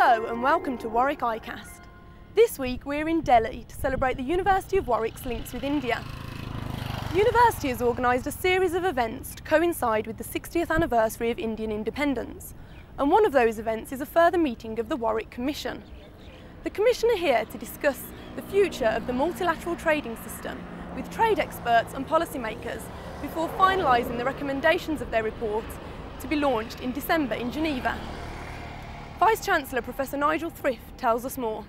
Hello and welcome to Warwick iCast. This week we're in Delhi to celebrate the University of Warwick's links with India. The university has organised a series of events to coincide with the 60th anniversary of Indian independence, and one of those events is a further meeting of the Warwick Commission. The Commission are here to discuss the future of the multilateral trading system with trade experts and policymakers before finalising the recommendations of their report to be launched in December in Geneva. Vice-Chancellor Professor Nigel Thrift tells us more.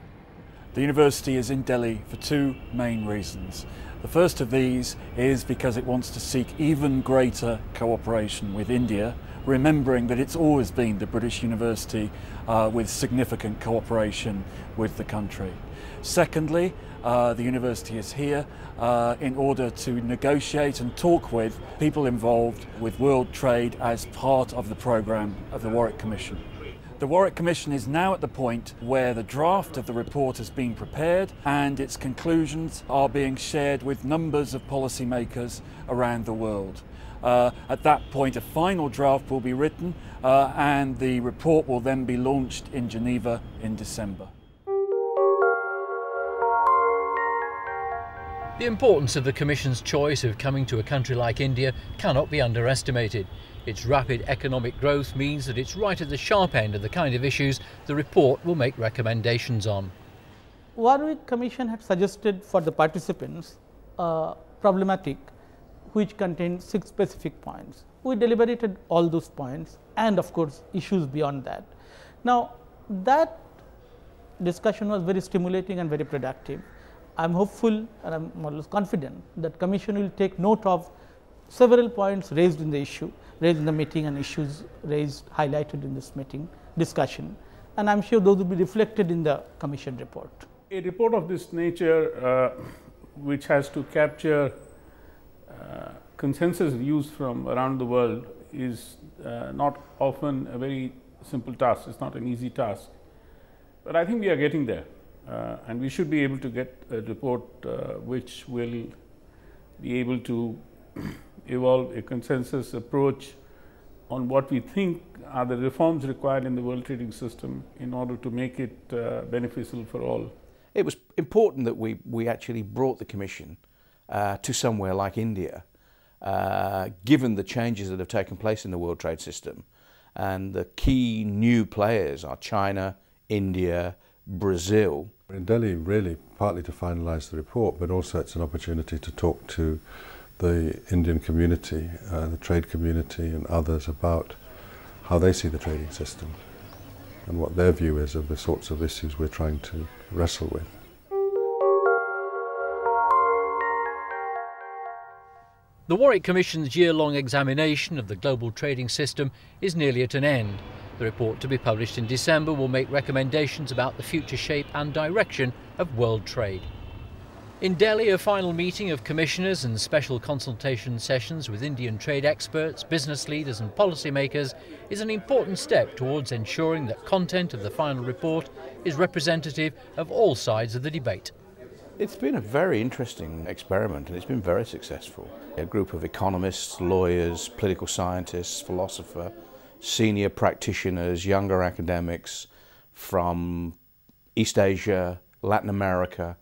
The university is in Delhi for two main reasons. The first of these is because it wants to seek even greater cooperation with India, remembering that it's always been the British university with significant cooperation with the country. Secondly, the university is here in order to negotiate and talk with people involved with world trade as part of the programme of the Warwick Commission. The Warwick Commission is now at the point where the draft of the report has been prepared and its conclusions are being shared with numbers of policymakers around the world. At that point, a final draft will be written and the report will then be launched in Geneva in December. The importance of the Commission's choice of coming to a country like India cannot be underestimated. Its rapid economic growth means that it's right at the sharp end of the kind of issues the report will make recommendations on. Warwick Commission had suggested for the participants a problematic which contained 6 specific points. We deliberated all those points and of course issues beyond that. Now that discussion was very stimulating and very productive. I am hopeful and I am more or less confident that Commission will take note of several points raised in the meeting and issues raised, highlighted in this meeting discussion, and I am sure those will be reflected in the Commission report. A report of this nature which has to capture consensus views from around the world is not often a very simple task. It's not an easy task, but I think we are getting there. And we should be able to get a report which will be able to evolve a consensus approach on what we think are the reforms required in the world trading system in order to make it beneficial for all. It was important that we actually brought the Commission to somewhere like India, given the changes that have taken place in the world trade system. And the key new players are China, India, Brazil. In Delhi, really partly to finalise the report, but also it's an opportunity to talk to the Indian community, the trade community and others about how they see the trading system and what their view is of the sorts of issues we're trying to wrestle with. The Warwick Commission's year-long examination of the global trading system is nearly at an end. The report, to be published in December, will make recommendations about the future shape and direction of world trade. In Delhi, a final meeting of commissioners and special consultation sessions with Indian trade experts, business leaders and policymakers is an important step towards ensuring that content of the final report is representative of all sides of the debate. It's been a very interesting experiment and it's been very successful. A group of economists, lawyers, political scientists, philosophers, senior practitioners, younger academics from East Asia, Latin America,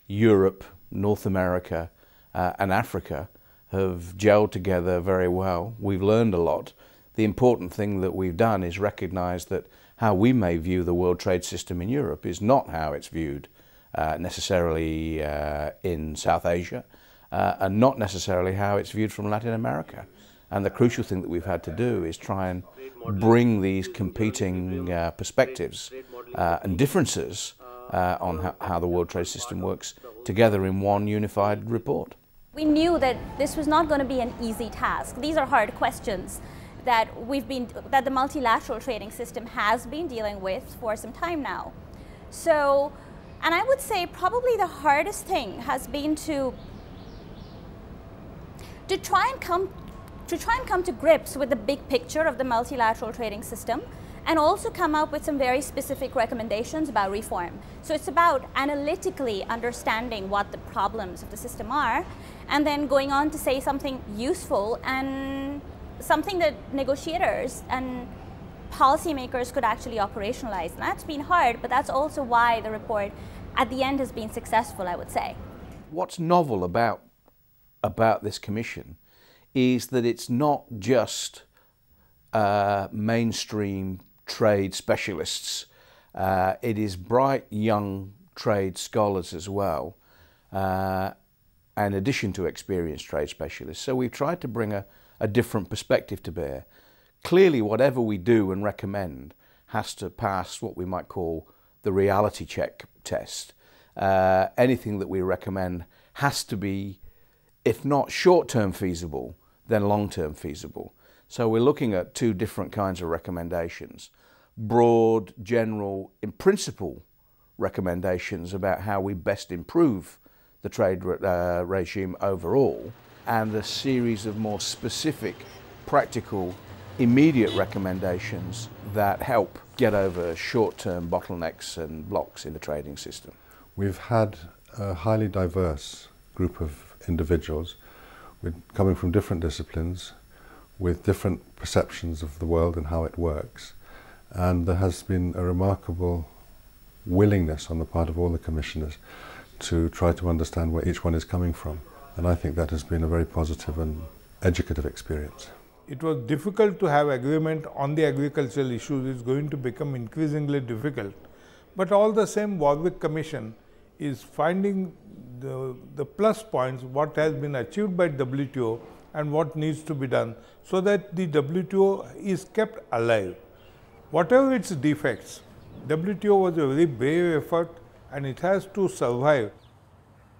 Europe, North America and Africa have gelled together very well. We've learned a lot. The important thing that we've done is recognise that how we may view the world trade system in Europe is not how it's viewed necessarily in South Asia and not necessarily how it's viewed from Latin America. And the crucial thing that we've had to do is try and bring these competing perspectives and differences on how the world trade system works together in one unified report. We knew that this was not going to be an easy task. These are hard questions that the multilateral trading system has been dealing with for some time now. So, and I would say probably the hardest thing has been to try and come to grips with the big picture of the multilateral trading system and also come up with some very specific recommendations about reform. So it's about analytically understanding what the problems of the system are and then going on to say something useful and something that negotiators and policymakers could actually operationalize. And that's been hard, but that's also why the report at the end has been successful, I would say. What's novel about this commission is that it's not just mainstream trade specialists. It is bright young trade scholars as well, in addition to experienced trade specialists. So we've tried to bring a different perspective to bear. Clearly, whatever we do and recommend has to pass what we might call the reality check test. Anything that we recommend has to be, if not short-term feasible, then long-term feasible. So we're looking at two different kinds of recommendations. Broad, general, in principle recommendations about how we best improve the trade regime overall, and a series of more specific, practical, immediate recommendations that help get over short-term bottlenecks and blocks in the trading system. We've had a highly diverse group of individuals coming from different disciplines with different perceptions of the world and how it works. And there has been a remarkable willingness on the part of all the commissioners to try to understand where each one is coming from. And I think that has been a very positive and educative experience. It was difficult to have agreement on the agricultural issues. It's going to become increasingly difficult. But all the same, Warwick Commission is finding the plus points, what has been achieved by WTO and what needs to be done, so that the WTO is kept alive. Whatever its defects, WTO was a very brave effort and it has to survive.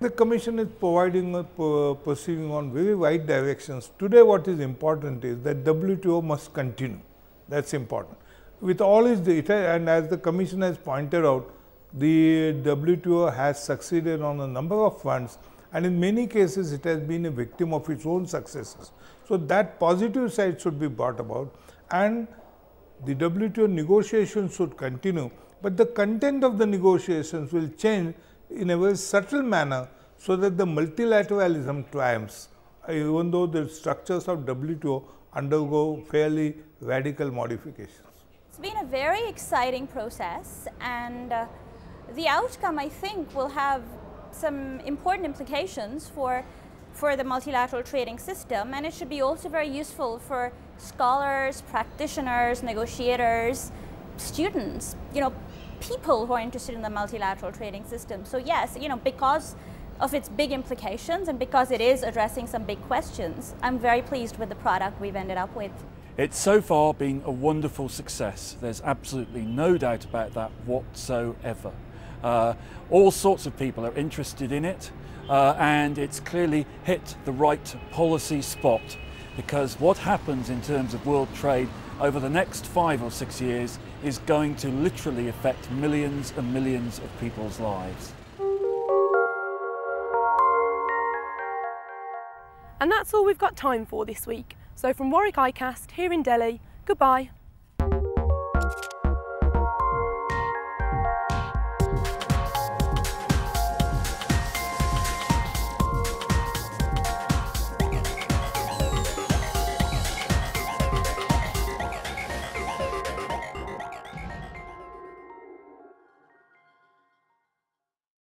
The Commission is proceeding on very right directions. Today what is important is that WTO must continue. That's important. With all its data, and as the Commission has pointed out, the WTO has succeeded on a number of fronts, and in many cases it has been a victim of its own successes. So that positive side should be brought about, and the WTO negotiations should continue, but the content of the negotiations will change in a very subtle manner so that the multilateralism triumphs, even though the structures of WTO undergo fairly radical modifications. It's been a very exciting process, and the outcome, I think, will have some important implications for the multilateral trading system, and it should be also very useful for scholars, practitioners, negotiators, students, people who are interested in the multilateral trading system. So yes, because of its big implications and because it is addressing some big questions, I'm very pleased with the product we've ended up with. It's so far been a wonderful success. There's absolutely no doubt about that whatsoever. All sorts of people are interested in it, and it's clearly hit the right policy spot, because what happens in terms of world trade over the next 5 or 6 years is going to literally affect millions and millions of people's lives. And that's all we've got time for this week. So from Warwick ICAST here in Delhi, goodbye.